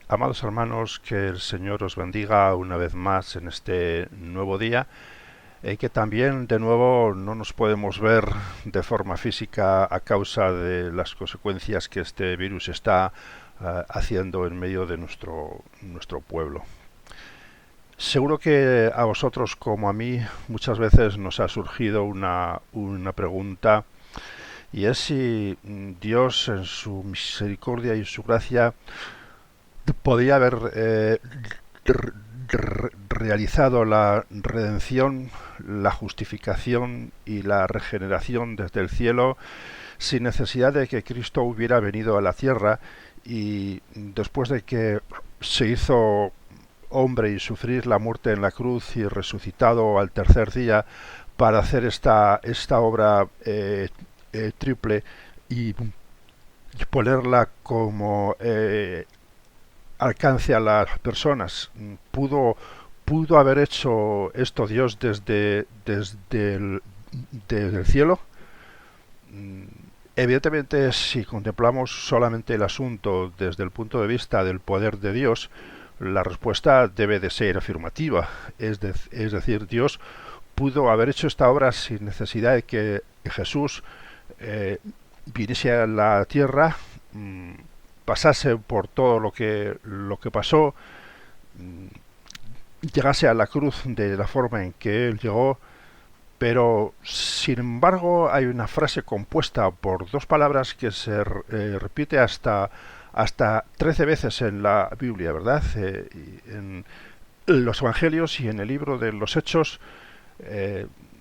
Amados hermanos, que el Señor os bendiga una vez más en este nuevo día, y que también de nuevo no nos podemos ver de forma física a causa de las consecuencias que este virus está haciendo en medio de nuestro pueblo. Seguro que a vosotros como a mí muchas veces nos ha surgido una pregunta, y es si Dios en su misericordia y su gracia podía haber realizado la redención, la justificación y la regeneración desde el cielo sin necesidad de que Cristo hubiera venido a la tierra, y después de que se hizo hombre y sufrir la muerte en la cruz y resucitado al tercer día para hacer esta obra triple y ponerla como alcance a las personas. Pudo haber hecho esto Dios desde el cielo. Evidentemente, si contemplamos solamente el asunto desde el punto de vista del poder de Dios, la respuesta debe de ser afirmativa. Es decir, Dios pudo haber hecho esta obra sin necesidad de que Jesús viniese a la tierra, pasase por todo lo que pasó, llegase a la cruz de la forma en que él llegó, pero sin embargo hay una frase compuesta por dos palabras que se repite hasta 13 veces en la Biblia, ¿verdad? En los Evangelios y en el libro de los Hechos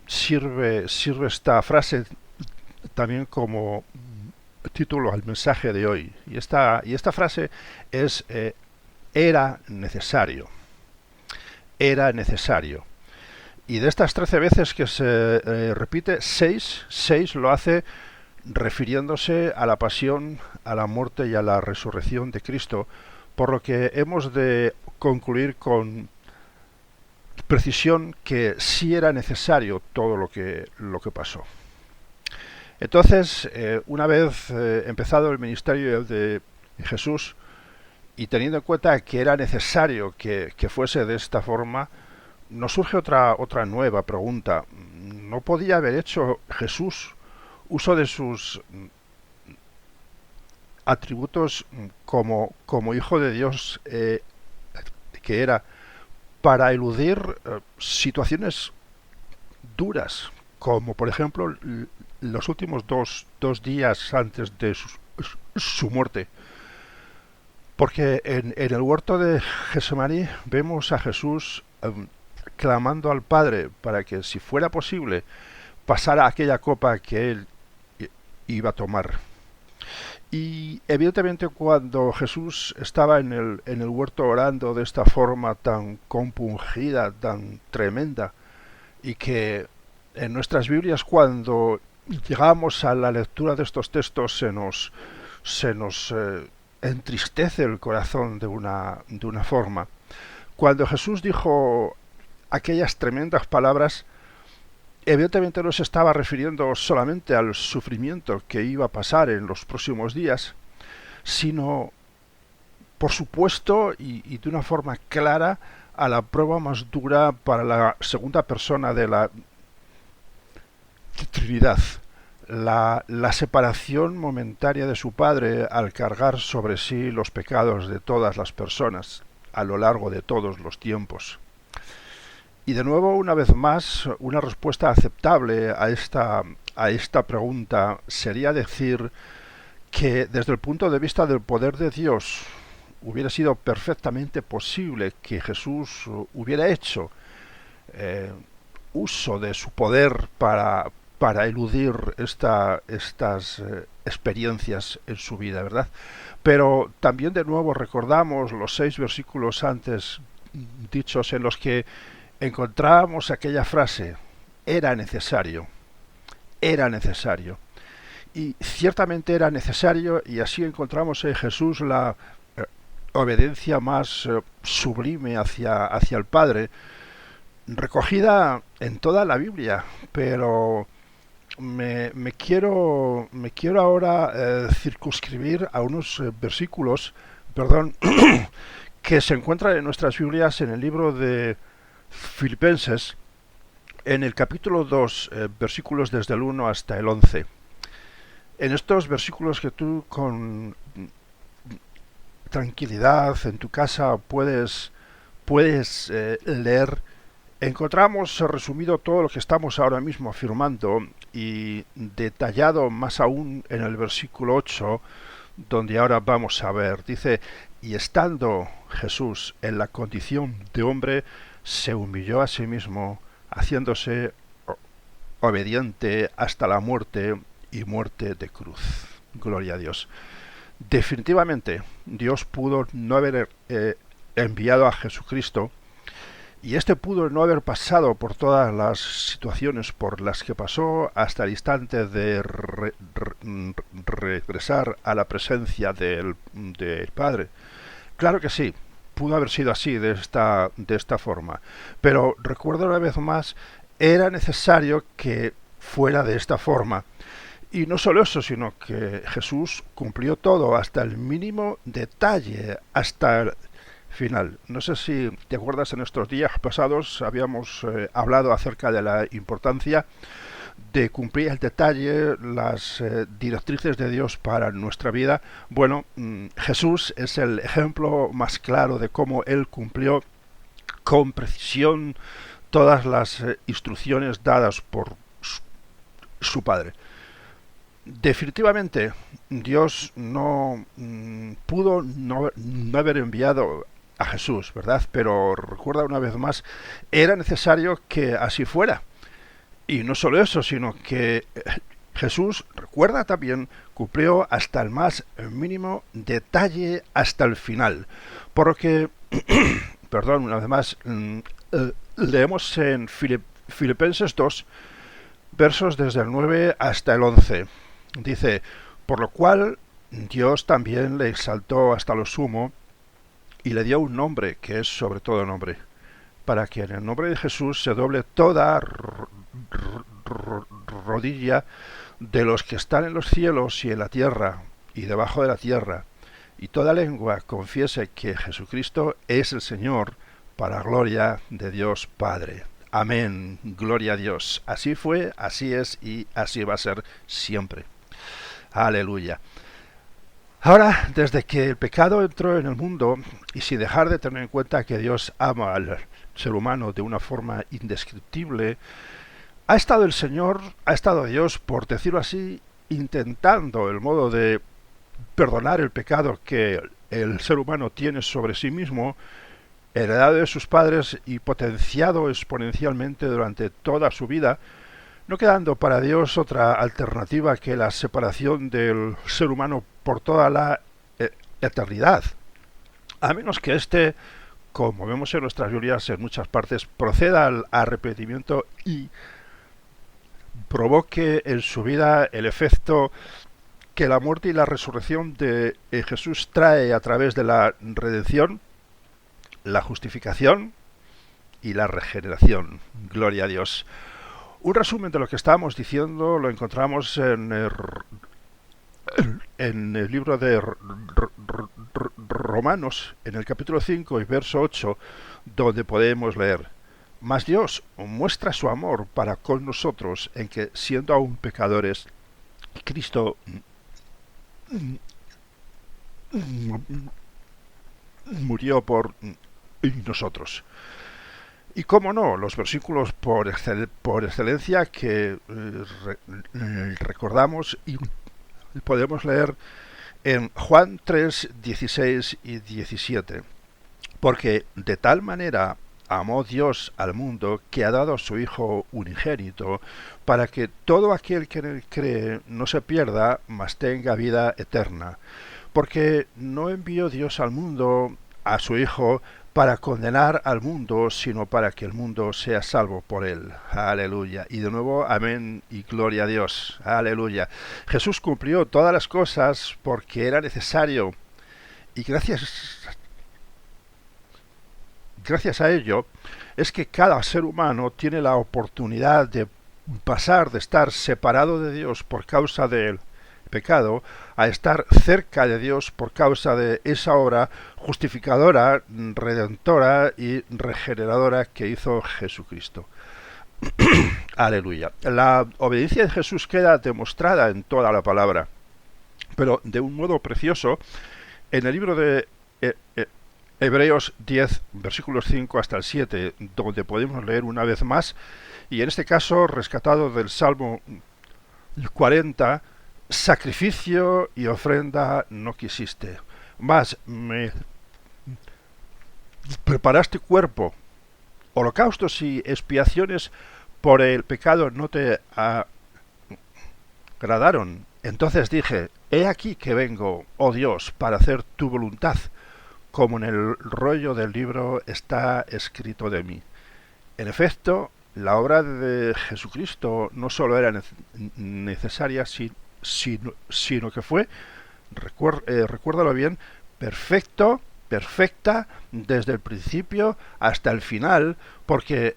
sirve esta frase también como título al mensaje de hoy. Y esta frase es era necesario. Era necesario. Y de estas 13 veces que se repite, seis lo hace refiriéndose a la pasión, a la muerte y a la resurrección de Cristo, por lo que hemos de concluir con precisión que sí era necesario todo lo que pasó. Entonces, una vez empezado el ministerio de Jesús y teniendo en cuenta que era necesario que fuese de esta forma, nos surge otra nueva pregunta. ¿No podía haber hecho Jesús uso de sus atributos como hijo de Dios que era, para eludir situaciones duras, como por ejemplo los últimos dos días antes de su muerte? Porque en el huerto de Getsemaní vemos a Jesús clamando al Padre para que, si fuera posible, pasara aquella copa que él iba a tomar. Y evidentemente, cuando Jesús estaba en el huerto orando de esta forma tan compungida, tan tremenda, y que en nuestras Biblias, cuando llegamos a la lectura de estos textos, se nos entristece el corazón de una forma. Cuando Jesús dijo aquellas tremendas palabras, evidentemente no se estaba refiriendo solamente al sufrimiento que iba a pasar en los próximos días, sino, por supuesto, y de una forma clara, a la prueba más dura para la segunda persona de la Trinidad, la separación momentánea de su Padre al cargar sobre sí los pecados de todas las personas a lo largo de todos los tiempos. Y de nuevo, una vez más, una respuesta aceptable a esta pregunta sería decir que desde el punto de vista del poder de Dios hubiera sido perfectamente posible que Jesús hubiera hecho uso de su poder para eludir estas experiencias en su vida, ¿verdad? Pero también de nuevo recordamos los 6 versículos antes dichos en los que encontramos aquella frase: era necesario, era necesario. Y ciertamente era necesario, y así encontramos en Jesús la obediencia más sublime hacia el Padre, recogida en toda la Biblia. Pero me quiero ahora circunscribir a unos versículos perdón, que se encuentra en nuestras Biblias en el libro de Filipenses, en el capítulo 2, versículos desde el 1 hasta el 11. En estos versículos que tú con tranquilidad en tu casa puedes leer, encontramos resumido todo lo que estamos ahora mismo afirmando y detallado más aún en el versículo 8, donde ahora vamos a ver. Dice, y estando Jesús en la condición de hombre, se humilló a sí mismo, haciéndose obediente hasta la muerte y muerte de cruz. Gloria a Dios. Definitivamente, Dios pudo no haber enviado a Jesucristo, y este pudo no haber pasado por todas las situaciones por las que pasó hasta el instante de regresar a la presencia del Padre. Claro que sí, pudo haber sido así, de esta forma. Pero recuerdo una vez más, era necesario que fuera de esta forma. Y no solo eso, sino que Jesús cumplió todo hasta el mínimo detalle, hasta el final. No sé si te acuerdas, en estos días pasados habíamos hablado acerca de la importancia de cumplir el detalle, las directrices de Dios para nuestra vida. Bueno, Jesús es el ejemplo más claro de cómo Él cumplió con precisión todas las instrucciones dadas por su Padre. Definitivamente Dios no pudo no haber enviado a Jesús, ¿verdad? Pero recuerda una vez más, era necesario que así fuera. Y no solo eso, sino que Jesús, recuerda también, cumplió hasta el más mínimo detalle, hasta el final. Por lo que, perdón, una vez más, leemos en Filipenses 2, versos desde el 9 hasta el 11. Dice, por lo cual Dios también le exaltó hasta lo sumo y le dio un nombre que es sobre todo nombre, para que en el nombre de Jesús se doble toda rodilla de los que están en los cielos y en la tierra y debajo de la tierra, y toda lengua confiese que Jesucristo es el Señor, para gloria de Dios Padre. Amén, gloria a Dios. Así fue, así es y así va a ser siempre. Aleluya. Ahora, desde que el pecado entró en el mundo, y sin dejar de tener en cuenta que Dios ama al ser humano de una forma indescriptible, ha estado Dios, por decirlo así, intentando el modo de perdonar el pecado que el ser humano tiene sobre sí mismo, heredado de sus padres y potenciado exponencialmente durante toda su vida, no quedando para Dios otra alternativa que la separación del ser humano por toda la eternidad, a menos que éste, como vemos en nuestras Biblias en muchas partes, proceda al arrepentimiento y provoque en su vida el efecto que la muerte y la resurrección de Jesús trae a través de la redención, la justificación y la regeneración. Gloria a Dios. Un resumen de lo que estábamos diciendo lo encontramos en el libro de Romanos, en el capítulo 5 y verso 8, donde podemos leer: mas Dios muestra su amor para con nosotros en que, siendo aún pecadores, Cristo murió por nosotros. Y cómo no, los versículos por excelencia que recordamos y podemos leer en Juan 3, 16 y 17. Porque de tal manera amó Dios al mundo que ha dado a su Hijo unigénito, para que todo aquel que en él cree no se pierda, mas tenga vida eterna. Porque no envió Dios al mundo a su Hijo para condenar al mundo, sino para que el mundo sea salvo por él. Aleluya. Y de nuevo, amén y gloria a Dios. Aleluya. Jesús cumplió todas las cosas porque era necesario, y gracias a ello es que cada ser humano tiene la oportunidad de pasar de estar separado de Dios por causa del pecado a estar cerca de Dios por causa de esa obra justificadora, redentora y regeneradora que hizo Jesucristo. Aleluya. La obediencia de Jesús queda demostrada en toda la palabra, pero de un modo precioso en el libro de Hebreos 10, versículos 5 hasta el 7, donde podemos leer una vez más, y en este caso rescatado del Salmo 40, sacrificio y ofrenda no quisiste, mas me preparaste cuerpo, holocaustos y expiaciones por el pecado no te agradaron. Entonces dije, he aquí que vengo, oh Dios, para hacer tu voluntad, como en el rollo del libro está escrito de mí. En efecto, la obra de Jesucristo no solo era necesaria, sino que fue, recuérdalo bien, perfecta desde el principio hasta el final, porque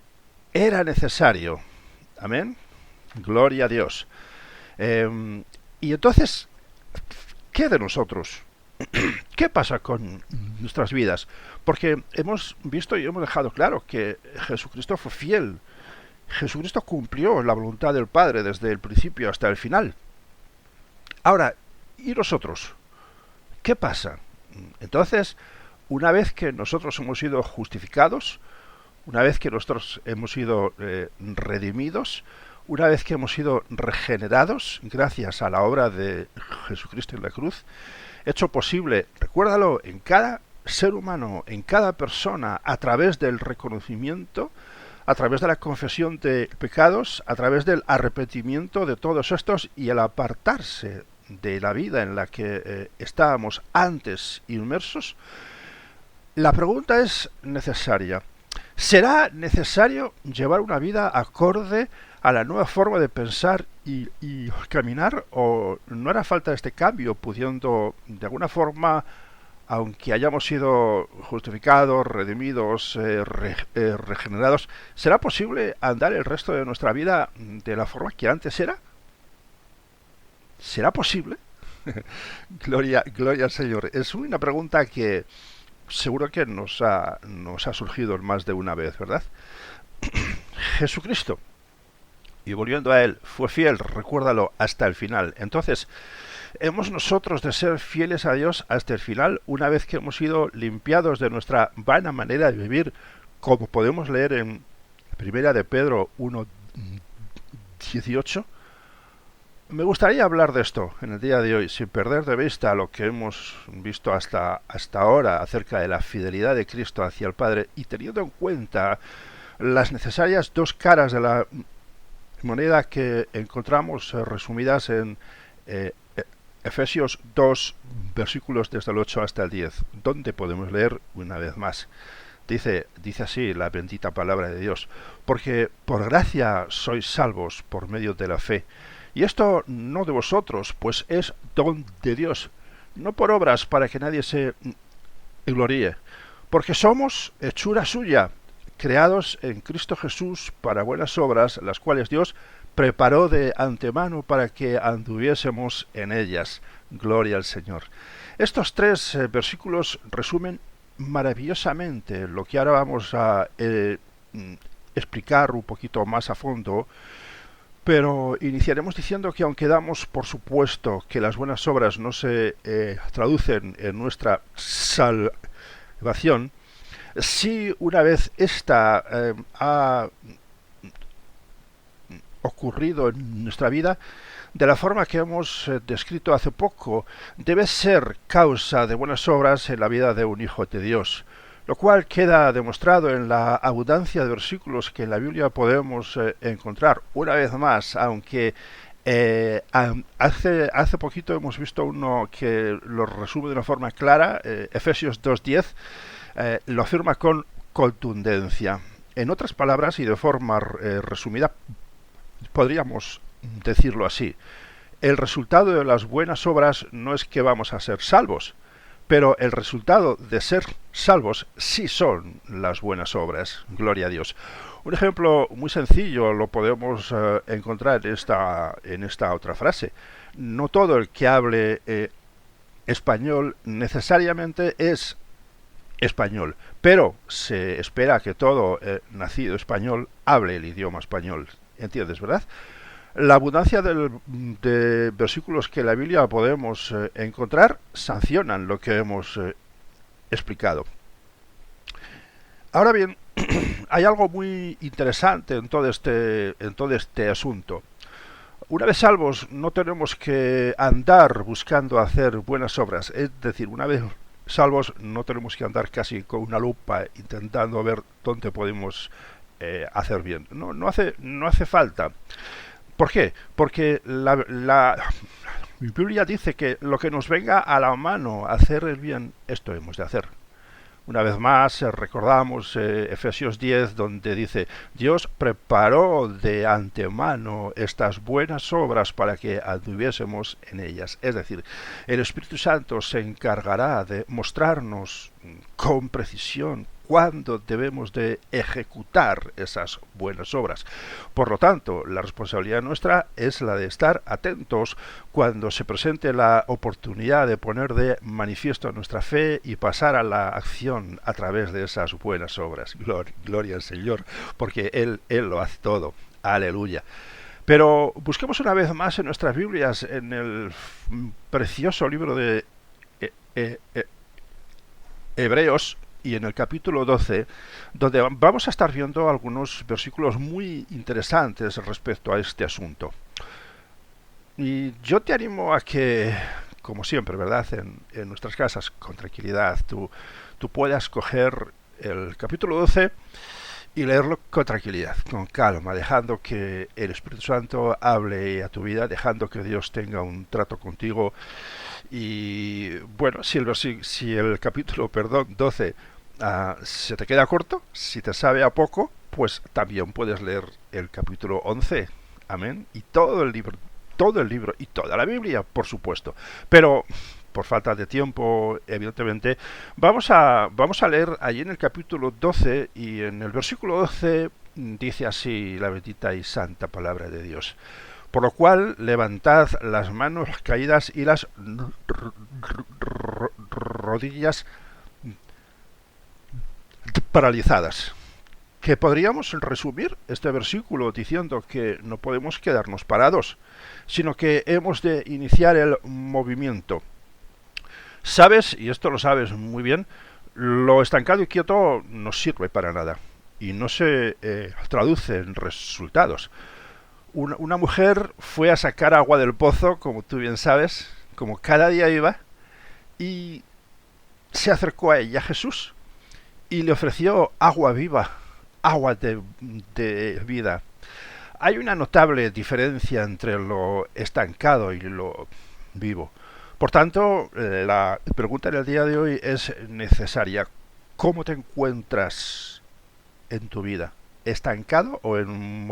era necesario. Amén. Gloria a Dios. Y entonces, ¿qué de nosotros? ¿Qué pasa con nuestras vidas? Porque hemos visto y hemos dejado claro que Jesucristo fue fiel. Jesucristo cumplió la voluntad del Padre desde el principio hasta el final. Ahora, ¿y nosotros? ¿Qué pasa? Entonces, una vez que nosotros hemos sido justificados, una vez que nosotros hemos sido redimidos, una vez que hemos sido regenerados gracias a la obra de Jesucristo en la cruz, hecho posible, recuérdalo, en cada ser humano, en cada persona, a través del reconocimiento, a través de la confesión de pecados, a través del arrepentimiento de todos estos y el apartarse de la vida en la que estábamos antes inmersos. La pregunta es necesaria. ¿Será necesario llevar una vida acorde a la nueva forma de pensar y caminar, o no hará falta este cambio, pudiendo de alguna forma, aunque hayamos sido justificados, redimidos, regenerados, ¿será posible andar el resto de nuestra vida de la forma que antes era? ¿Será posible? Gloria al Señor. Es una pregunta que seguro que nos ha surgido más de una vez, ¿verdad? Jesucristo, y volviendo a Él, fue fiel, recuérdalo, hasta el final. Entonces, hemos nosotros de ser fieles a Dios hasta el final, una vez que hemos sido limpiados de nuestra vana manera de vivir, como podemos leer en Primera de Pedro 1:18. Me gustaría hablar de esto en el día de hoy, sin perder de vista lo que hemos visto hasta ahora acerca de la fidelidad de Cristo hacia el Padre, y teniendo en cuenta las necesarias dos caras de la moneda que encontramos resumidas en Efesios 2, versículos desde el 8 hasta el 10, donde podemos leer una vez más. Dice así la bendita palabra de Dios: porque por gracia sois salvos por medio de la fe, y esto no de vosotros, pues es don de Dios, no por obras para que nadie se gloríe, porque somos hechura suya, creados en Cristo Jesús para buenas obras, las cuales Dios preparó de antemano para que anduviésemos en ellas. Gloria al Señor. Estos tres versículos resumen maravillosamente lo que ahora vamos a explicar un poquito más a fondo, pero iniciaremos diciendo que aunque damos por supuesto que las buenas obras no se traducen en nuestra salvación, si una vez esta ha ocurrido en nuestra vida, de la forma que hemos descrito hace poco, debe ser causa de buenas obras en la vida de un hijo de Dios, lo cual queda demostrado en la abundancia de versículos que en la Biblia podemos encontrar. Una vez más, aunque hace poquito hemos visto uno que lo resume de una forma clara, Efesios 2:10, lo afirma con contundencia. En otras palabras, y de forma resumida, podríamos decirlo así: el resultado de las buenas obras no es que vamos a ser salvos, pero el resultado de ser salvos sí son las buenas obras. Gloria a Dios. Un ejemplo muy sencillo lo podemos encontrar en esta otra frase. No todo el que hable español necesariamente es español, pero se espera que todo nacido español hable el idioma español. ¿Entiendes, verdad? La abundancia de versículos que en la Biblia podemos encontrar sancionan lo que hemos explicado. Ahora bien, hay algo muy interesante en todo este asunto. Una vez salvos, no tenemos que andar buscando hacer buenas obras. Es decir, una vez salvos, no tenemos que andar casi con una lupa intentando ver dónde podemos hacer bien. No hace falta. ¿Por qué? Porque la Biblia dice que lo que nos venga a la mano hacer el bien, esto hemos de hacer. Una vez más recordamos Efesios 10, donde dice: Dios preparó de antemano estas buenas obras para que anduviésemos en ellas. Es decir, el Espíritu Santo se encargará de mostrarnos con precisión cuándo debemos de ejecutar esas buenas obras. Por lo tanto, la responsabilidad nuestra es la de estar atentos cuando se presente la oportunidad de poner de manifiesto nuestra fe y pasar a la acción a través de esas buenas obras. Gloria al Señor, porque Él lo hace todo. Aleluya. Pero busquemos una vez más en nuestras Biblias, en el precioso libro de Hebreos, y en el capítulo 12, donde vamos a estar viendo algunos versículos muy interesantes respecto a este asunto. Y yo te animo a que, como siempre, ¿verdad?, en nuestras casas, con tranquilidad, tú puedas coger el capítulo 12 y leerlo con tranquilidad, con calma, dejando que el Espíritu Santo hable a tu vida, dejando que Dios tenga un trato contigo. Y bueno, si el capítulo 12 se te queda corto, si te sabe a poco, pues también puedes leer el capítulo 11. Amén. Y todo el libro y toda la Biblia, por supuesto. Pero por falta de tiempo, evidentemente, vamos a leer allí en el capítulo 12, y en el versículo 12 dice así la bendita y santa palabra de Dios: por lo cual levantad las manos caídas y las rodillas paralizadas. Que podríamos resumir este versículo diciendo que no podemos quedarnos parados, sino que hemos de iniciar el movimiento. Sabes, y esto lo sabes muy bien, lo estancado y quieto no sirve para nada y no se traduce en resultados. Una mujer fue a sacar agua del pozo, como tú bien sabes, como cada día iba, y se acercó a ella Jesús y le ofreció agua viva, agua de vida. Hay una notable diferencia entre lo estancado y lo vivo. Por tanto, la pregunta del día de hoy es necesaria. ¿Cómo te encuentras en tu vida? ¿Estancado o en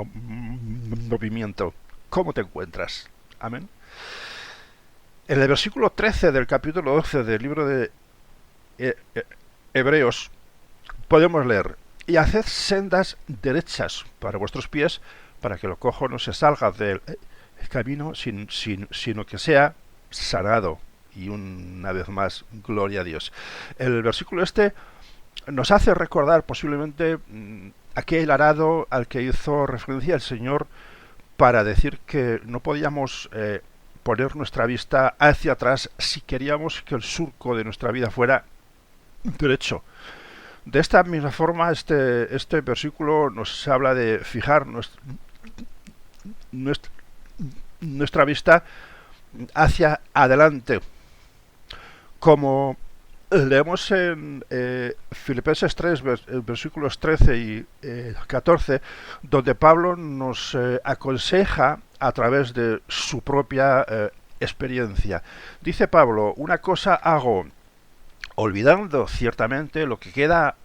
movimiento? ¿Cómo te encuentras? Amén. En el versículo 13 del capítulo 12 del libro de Hebreos podemos leer: y haced sendas derechas para vuestros pies, para que lo cojo no se salga del camino, sino que sea sanado. Y una vez más, gloria a Dios. El versículo este nos hace recordar posiblemente aquel arado al que hizo referencia el Señor para decir que no podíamos poner nuestra vista hacia atrás si queríamos que el surco de nuestra vida fuera derecho. De esta misma forma, este versículo nos habla de fijar nuestra vista hacia adelante. Como leemos en Filipenses 3, versículos 13 y 14, donde Pablo nos aconseja a través de su propia experiencia. Dice Pablo: una cosa hago, olvidando ciertamente lo que queda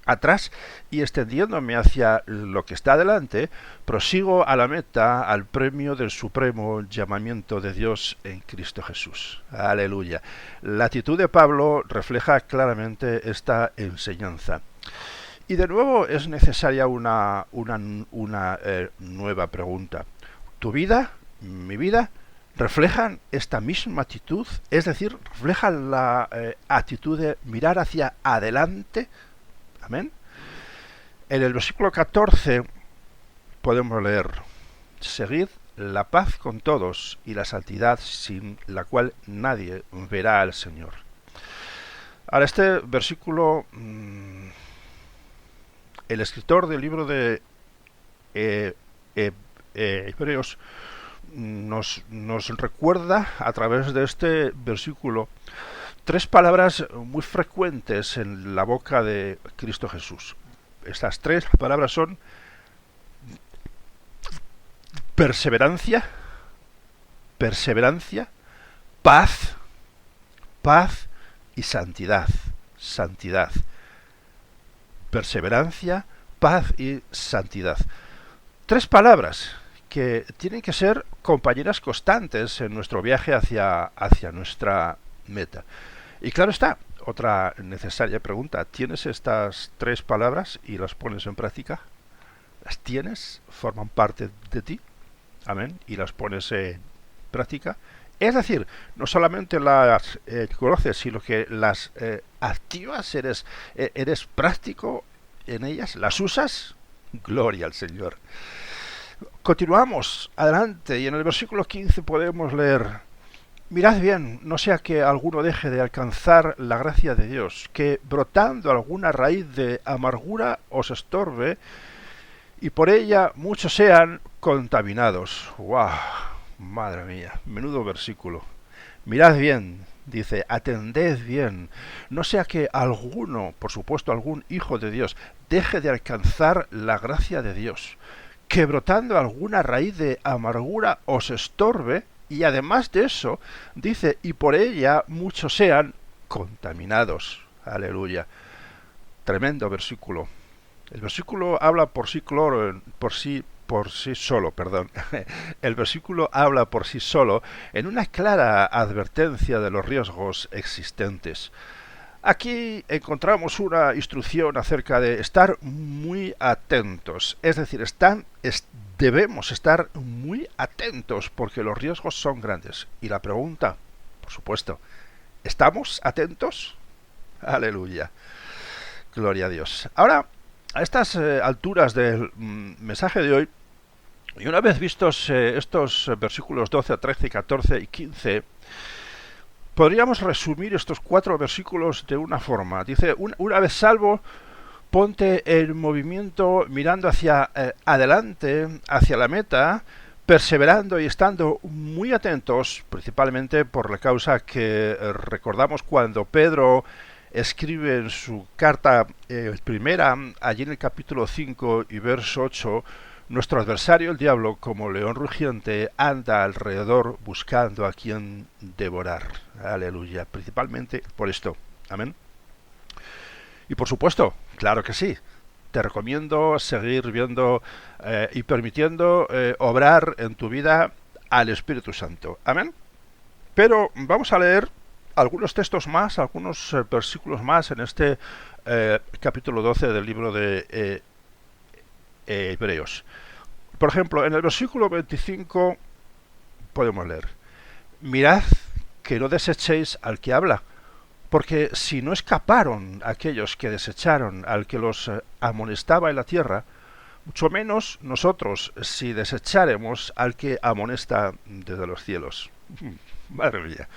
atrás y extendiéndome hacia lo que está delante, prosigo a la meta, al premio del supremo llamamiento de Dios en Cristo Jesús. Aleluya. La actitud de Pablo refleja claramente esta enseñanza. Y de nuevo es necesaria una nueva pregunta. ¿Tu vida, mi vida, reflejan esta misma actitud? Es decir, reflejan la actitud de mirar hacia adelante. Amén. En el versículo 14 podemos leer: seguid la paz con todos y la santidad, sin la cual nadie verá al Señor. Ahora, este versículo, el escritor del libro de Hebreos nos recuerda a través de este versículo tres palabras muy frecuentes en la boca de Cristo Jesús. Estas tres palabras son perseverancia, paz y santidad. Perseverancia, paz y santidad. Tres palabras que tienen que ser compañeras constantes en nuestro viaje hacia nuestra meta. Y claro está, otra necesaria pregunta: ¿tienes estas tres palabras y las pones en práctica? ¿Las tienes? ¿Forman parte de ti? Amén. ¿Y las pones en práctica? Es decir, no solamente las conoces, sino que las activas, eres práctico en ellas, las usas. Gloria al Señor. Continuamos adelante y en el versículo 15 podemos leer: mirad bien, no sea que alguno deje de alcanzar la gracia de Dios, que brotando alguna raíz de amargura os estorbe y por ella muchos sean contaminados. ¡Wow! Madre mía, menudo versículo. Mirad bien, dice, atended bien, no sea que alguno, por supuesto algún hijo de Dios, deje de alcanzar la gracia de Dios, que brotando alguna raíz de amargura os estorbe, y además de eso, dice, y por ella muchos sean contaminados. Aleluya. Tremendo versículo. El versículo habla por sí solo. El versículo habla por sí solo en una clara advertencia de los riesgos existentes. Aquí encontramos una instrucción acerca de estar muy atentos, es decir, debemos estar muy atentos porque los riesgos son grandes. Y la pregunta, por supuesto, ¿estamos atentos? Aleluya. Gloria a Dios. Ahora, a estas alturas del mensaje de hoy, y una vez vistos estos versículos 12, 13, 14 y 15, podríamos resumir estos 4 versículos de una forma. Dice, una vez salvo, ponte en movimiento mirando hacia adelante, hacia la meta, perseverando y estando muy atentos, principalmente por la causa que recordamos cuando Pedro escribe en su carta primera, allí en el capítulo 5 y verso 8, nuestro adversario, el diablo, como león rugiente, anda alrededor buscando a quien devorar. Aleluya. Principalmente por esto. Amén. Y por supuesto, claro que sí, te recomiendo seguir viendo y permitiendo obrar en tu vida al Espíritu Santo. Amén. Pero vamos a leer algunos textos más, algunos versículos más en este capítulo 12 del libro de Hebreos. Por ejemplo, en el versículo 25 podemos leer: mirad que no desechéis al que habla, porque si no escaparon aquellos que desecharon al que los amonestaba en la tierra, mucho menos nosotros si desecháremos al que amonesta desde los cielos. Madre mía.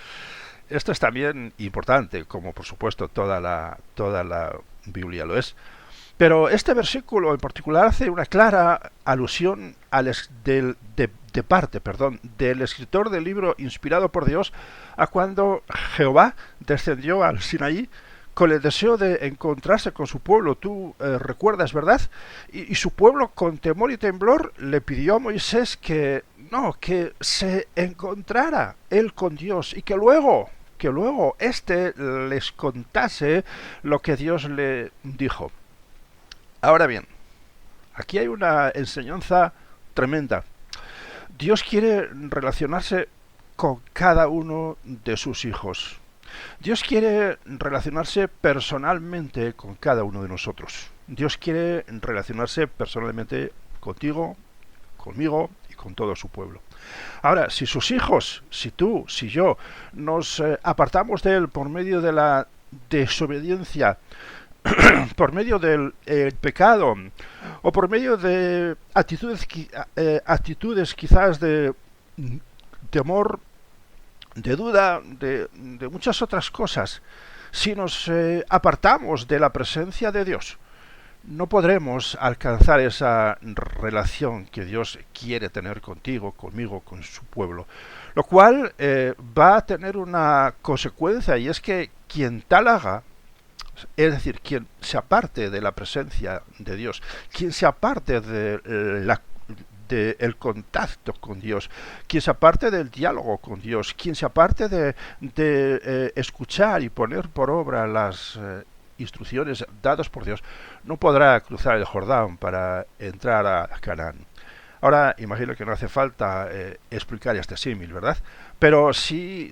Esto es también importante, como por supuesto toda la Biblia lo es. Pero este versículo en particular hace una clara alusión del escritor del libro inspirado por Dios a cuando Jehová descendió al Sinaí con el deseo de encontrarse con su pueblo. Tú recuerdas, ¿verdad? Y su pueblo, con temor y temblor, le pidió a Moisés que se encontrara él con Dios y que luego éste les contase lo que Dios le dijo. Ahora bien, aquí hay una enseñanza tremenda. Dios quiere relacionarse con cada uno de sus hijos. Dios quiere relacionarse personalmente con cada uno de nosotros. Dios quiere relacionarse personalmente contigo, conmigo y con todo su pueblo. Ahora, si sus hijos, si tú, si yo, nos apartamos de Él por medio de la desobediencia, por medio del pecado, o por medio de actitudes quizás de temor, de duda, de muchas otras cosas, si nos apartamos de la presencia de Dios, no podremos alcanzar esa relación que Dios quiere tener contigo, conmigo, con su pueblo. Lo cual va a tener una consecuencia, y es que quien tal haga, es decir, quien se aparte de la presencia de Dios, quien se aparte el contacto con Dios, quien se aparte del diálogo con Dios, quien se aparte de escuchar y poner por obra las instrucciones dadas por Dios, no podrá cruzar el Jordán para entrar a Canaán. Ahora, imagino que no hace falta explicar este símil, ¿verdad? Pero sí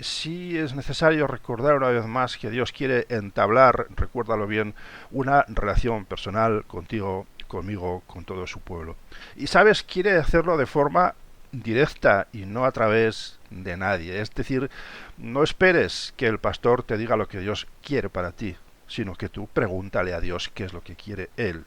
es necesario recordar una vez más que Dios quiere entablar, recuérdalo bien, una relación personal contigo, conmigo, con todo su pueblo. Y sabes, quiere hacerlo de forma directa y no a través de nadie. Es decir, no esperes que el pastor te diga lo que Dios quiere para ti, sino que tú pregúntale a Dios qué es lo que quiere Él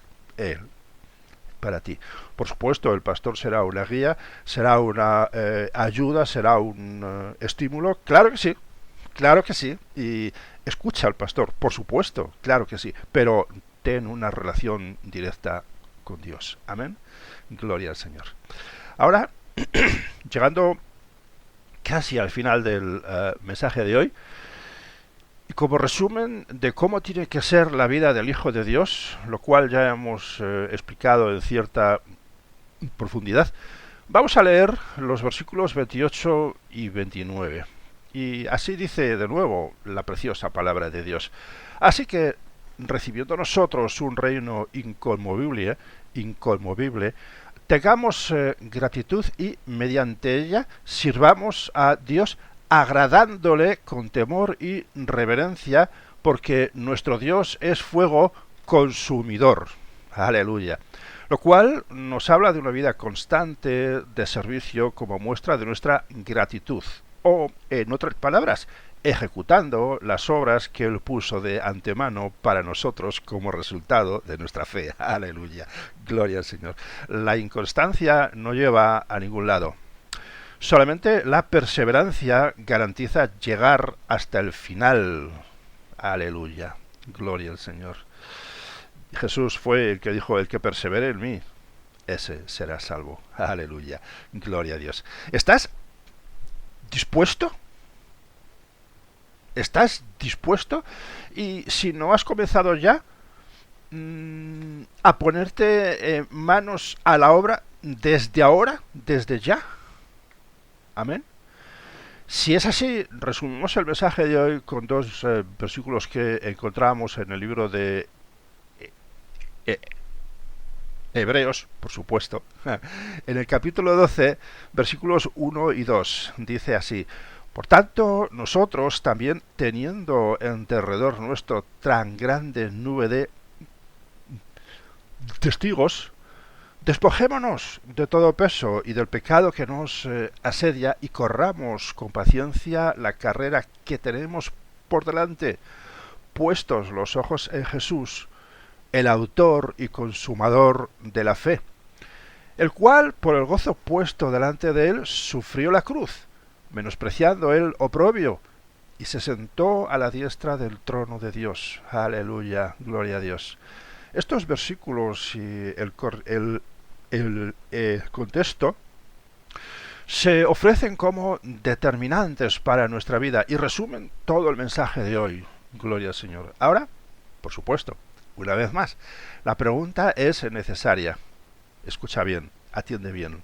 para ti. Por supuesto, el pastor será una guía, será una ayuda, será un estímulo, claro que sí, y escucha al pastor, por supuesto, claro que sí, pero ten una relación directa con Dios. Amén. Gloria al Señor. Ahora, llegando casi al final del mensaje de hoy, como resumen de cómo tiene que ser la vida del Hijo de Dios, lo cual ya hemos explicado en cierta profundidad, vamos a leer los versículos 28 y 29. Y así dice de nuevo la preciosa palabra de Dios. Así que, recibiendo nosotros un reino inconmovible, tengamos gratitud y mediante ella sirvamos a Dios agradándole con temor y reverencia, porque nuestro Dios es fuego consumidor. Aleluya. Lo cual nos habla de una vida constante de servicio como muestra de nuestra gratitud. O, en otras palabras, ejecutando las obras que Él puso de antemano para nosotros como resultado de nuestra fe. Aleluya. Gloria al Señor. La inconstancia no lleva a ningún lado. Solamente la perseverancia garantiza llegar hasta el final. Aleluya. Gloria al Señor. Jesús fue el que dijo, el que persevere en mí, ese será salvo. Aleluya. Gloria a Dios. ¿Estás dispuesto? ¿Estás dispuesto? Y si no has comenzado ya a ponerte manos a la obra desde ahora, desde ya. Amén. Si es así, resumimos el mensaje de hoy con dos versículos que encontramos en el libro de Hebreos, por supuesto. En el capítulo 12, versículos 1 y 2, dice así: por tanto, nosotros también, teniendo en derredor nuestro tan grande nube de testigos, despojémonos de todo peso y del pecado que nos asedia y corramos con paciencia la carrera que tenemos por delante, puestos los ojos en Jesús, el autor y consumador de la fe, el cual, por el gozo puesto delante de él, sufrió la cruz, menospreciando el oprobio, y se sentó a la diestra del trono de Dios. Aleluya, gloria a Dios. Estos versículos y el contexto se ofrecen como determinantes para nuestra vida y resumen todo el mensaje de hoy. Gloria al Señor. Ahora, por supuesto, una vez más, la pregunta es necesaria. Escucha bien, atiende bien.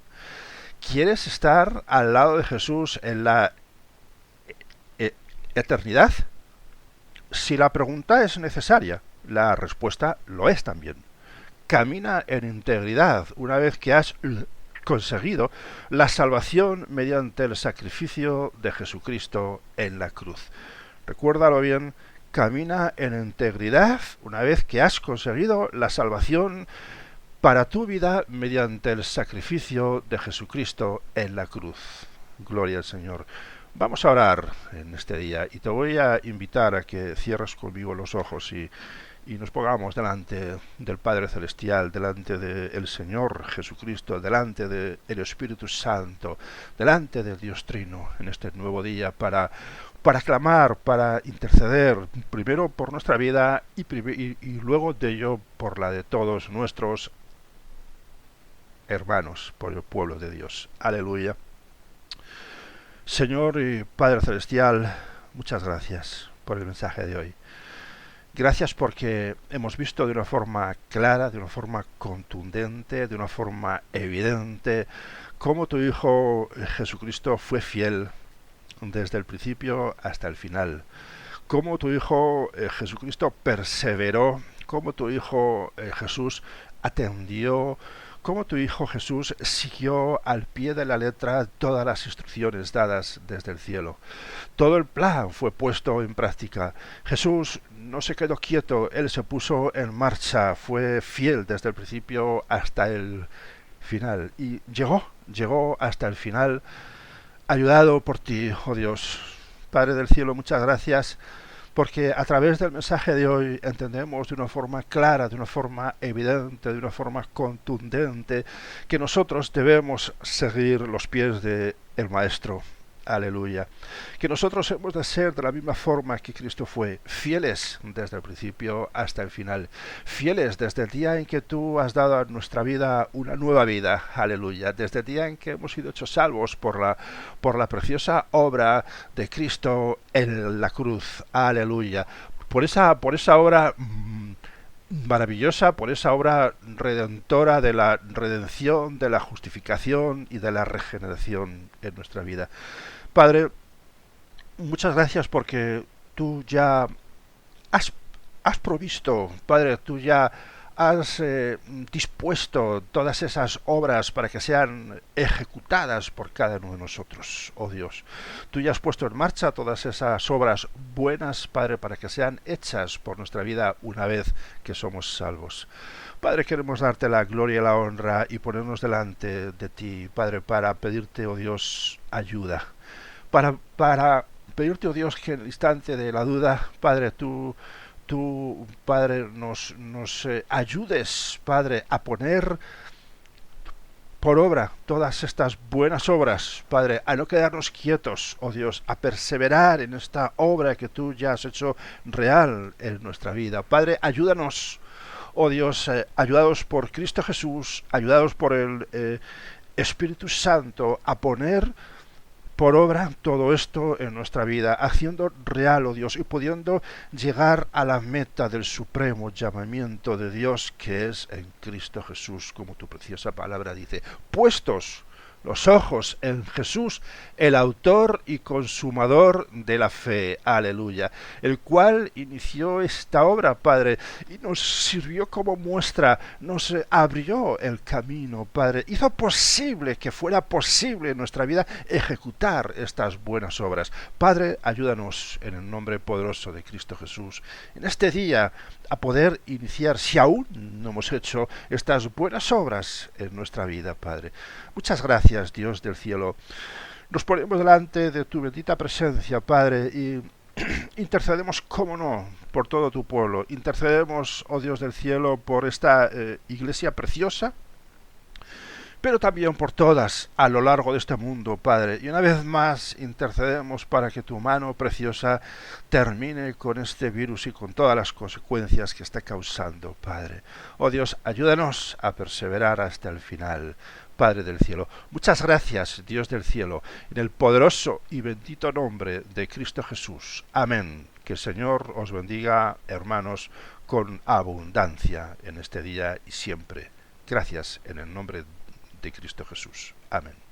¿Quieres estar al lado de Jesús en la eternidad? Si la pregunta es necesaria, la respuesta lo es también. Camina en integridad una vez que has conseguido la salvación mediante el sacrificio de Jesucristo en la cruz. Recuérdalo bien, camina en integridad una vez que has conseguido la salvación para tu vida mediante el sacrificio de Jesucristo en la cruz. Gloria al Señor. Vamos a orar en este día y te voy a invitar a que cierres conmigo los ojos y nos pongamos delante del Padre Celestial, delante del Señor Jesucristo, delante del Espíritu Santo, delante del Dios Trino en este nuevo día para clamar, para interceder, primero por nuestra vida y luego de ello por la de todos nuestros hermanos, por el pueblo de Dios. Aleluya. Señor y Padre Celestial, muchas gracias por el mensaje de hoy. Gracias porque hemos visto de una forma clara, de una forma contundente, de una forma evidente, cómo tu Hijo Jesucristo fue fiel desde el principio hasta el final. Cómo tu Hijo Jesucristo perseveró, cómo tu Hijo Jesús atendió, cómo tu Hijo Jesús siguió al pie de la letra todas las instrucciones dadas desde el cielo. Todo el plan fue puesto en práctica. Jesús no se quedó quieto, Él se puso en marcha, fue fiel desde el principio hasta el final. Y llegó hasta el final, ayudado por ti, oh Dios. Padre del cielo, muchas gracias, porque a través del mensaje de hoy entendemos de una forma clara, de una forma evidente, de una forma contundente, que nosotros debemos seguir los pies del Maestro. Aleluya. Que nosotros hemos de ser de la misma forma que Cristo fue, fieles desde el principio hasta el final, fieles desde el día en que tú has dado a nuestra vida una nueva vida. Aleluya. Desde el día en que hemos sido hechos salvos por la preciosa obra de Cristo en la cruz. Aleluya. Por esa obra maravillosa, por esa obra redentora de la redención, de la justificación y de la regeneración en nuestra vida. Padre, muchas gracias porque tú ya has provisto, Padre, tú ya has dispuesto todas esas obras para que sean ejecutadas por cada uno de nosotros, oh Dios. Tú ya has puesto en marcha todas esas obras buenas, Padre, para que sean hechas por nuestra vida una vez que somos salvos. Padre, queremos darte la gloria y la honra y ponernos delante de ti, Padre, para pedirte, oh Dios, ayuda. Para pedirte, oh Dios, que en el instante de la duda, Padre, tú, Padre, nos ayudes, Padre, a poner por obra todas estas buenas obras, Padre, a no quedarnos quietos, oh Dios, a perseverar en esta obra que tú ya has hecho real en nuestra vida. Padre, ayúdanos, oh Dios, ayudados por Cristo Jesús, ayudados por el Espíritu Santo, a poner por obra todo esto en nuestra vida, haciendo real, oh Dios, y pudiendo llegar a la meta del supremo llamamiento de Dios que es en Cristo Jesús, como tu preciosa palabra dice, puestos los ojos en Jesús, el autor y consumador de la fe, aleluya, el cual inició esta obra, Padre, y nos sirvió como muestra, nos abrió el camino, Padre, hizo posible que fuera posible en nuestra vida ejecutar estas buenas obras. Padre, ayúdanos en el nombre poderoso de Cristo Jesús, en este día a poder iniciar, si aún no hemos hecho, estas buenas obras en nuestra vida, Padre. Muchas gracias, Dios del cielo. Nos ponemos delante de tu bendita presencia, Padre, y intercedemos, cómo no, por todo tu pueblo. Intercedemos, oh Dios del cielo, por esta iglesia preciosa, pero también por todas a lo largo de este mundo, Padre. Y una vez más intercedemos para que tu mano preciosa termine con este virus y con todas las consecuencias que está causando, Padre. Oh Dios, ayúdanos a perseverar hasta el final, Padre del cielo. Muchas gracias, Dios del cielo, en el poderoso y bendito nombre de Cristo Jesús. Amén. Que el Señor os bendiga, hermanos, con abundancia en este día y siempre. Gracias en el nombre de Cristo Jesús. Amén.